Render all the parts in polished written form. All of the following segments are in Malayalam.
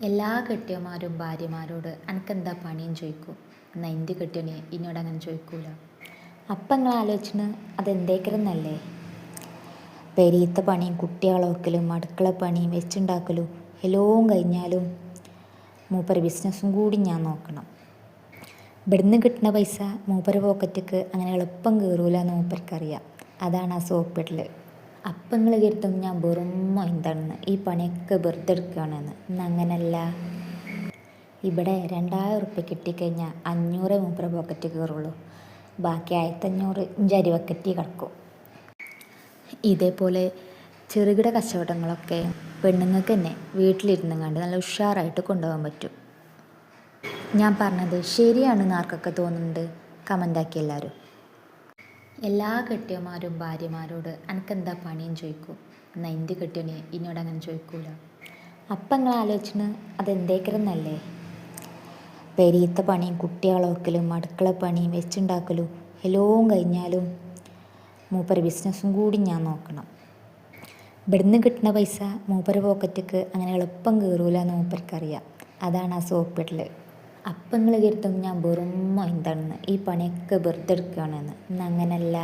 എല്ലാ കെട്ടിയന്മാരും ഭാര്യമാരോട് അനക്കെന്താ പണിയും ചോദിക്കും. എന്നാൽ എൻ്റെ കെട്ടിയനെ എന്നോട് അങ്ങനെ ചോദിക്കൂല. അപ്പം നിങ്ങൾ ആലോചിച്ചിന് അതെന്തേക്കരെന്നല്ലേ. പെരീത്ത പണിയും കുട്ടികളോർക്കലും അടുക്കള പണിയും വെച്ചുണ്ടാക്കലും എല്ലാം കഴിഞ്ഞാലും മൂപ്പര് ബിസിനസ്സും കൂടി ഞാൻ നോക്കണം. ഇവിടുന്ന് കിട്ടുന്ന പൈസ മൂപ്പര് പോക്കറ്റിക്ക് അങ്ങനെ എളുപ്പം കയറൂല എന്ന് മൂപ്പർക്കറിയാം. അതാണ് ആ സോപ്പിടൽ. അപ്പം നിങ്ങൾ കരുതും ഞാൻ വെറും എന്താണെന്ന്, ഈ പണിയൊക്കെ വെറുതെ എടുക്കുകയാണെന്ന്. അങ്ങനല്ല. ഇവിടെ 2000 ഉറുപ്പ്യ കിട്ടിക്കഴിഞ്ഞാൽ 500 മൂപ്പര പോക്കറ്റ് കയറുള്ളൂ. ബാക്കി 1500 ഇഞ്ചരി വക്കറ്റി കിടക്കും. ഇതേപോലെ ചെറുകിട കച്ചവടങ്ങളൊക്കെ പെണ്ണുങ്ങൾക്ക് തന്നെ വീട്ടിലിരുന്ന് കണ്ട് നല്ല ഉഷാറായിട്ട് കൊണ്ടുപോകാൻ പറ്റും. ഞാൻ പറഞ്ഞത് ശരിയാണെന്ന് ആർക്കൊക്കെ തോന്നുന്നുണ്ട് കമൻ്റാക്കി എല്ലാവരും. എല്ലാ കെട്ടിയന്മാരും ഭാര്യമാരോട് അനക്കെന്താ പണിയും ചോദിക്കും. എന്നാൽ എൻ്റെ കെട്ടിയനെ എന്നോട് അങ്ങനെ ചോദിക്കൂല. അപ്പം നിങ്ങൾ ആലോചിച്ചിന് അതെന്തേക്കരെന്നല്ലേ. പെരീത്ത പണിയും കുട്ടികളോർക്കലും അടുക്കള പണിയും വെച്ചുണ്ടാക്കലും എല്ലാം കഴിഞ്ഞാലും മൂപ്പര് ബിസിനസ്സും കൂടി ഞാൻ നോക്കണം. ഇവിടുന്ന് കിട്ടുന്ന പൈസ മൂപ്പര് പോക്കറ്റിക്ക് അങ്ങനെ എളുപ്പം കയറൂല എന്ന് മൂപ്പർക്കറിയാം. അതാണ് ആ സോപ്പിടൽ. അപ്പം നിങ്ങൾ കരുതും ഞാൻ വെറും എന്താണെന്ന്, ഈ പണിയൊക്കെ വെറുതെ എടുക്കുകയാണെന്ന്. അങ്ങനല്ല.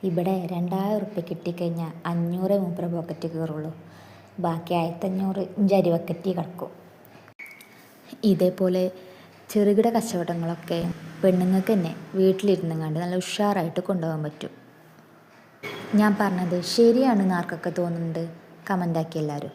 ഇവിടെ 2000 ഉറുപ്പ്യ കിട്ടിക്കഴിഞ്ഞാൽ 500 മൂപ്പര പോക്കറ്റ് കയറുള്ളൂ. ബാക്കി 1500 ഇഞ്ചരി വക്കറ്റി കിടക്കും. ഇതേപോലെ ചെറുകിട കച്ചവടങ്ങളൊക്കെ പെണ്ണുങ്ങൾക്ക് തന്നെ വീട്ടിലിരുന്ന് കണ്ട് നല്ല ഉഷാറായിട്ട് കൊണ്ടുപോകാൻ പറ്റും. ഞാൻ പറഞ്ഞത് ശരിയാണെന്ന് ആർക്കൊക്കെ തോന്നുന്നുണ്ട് കമൻ്റാക്കി എല്ലാവരും.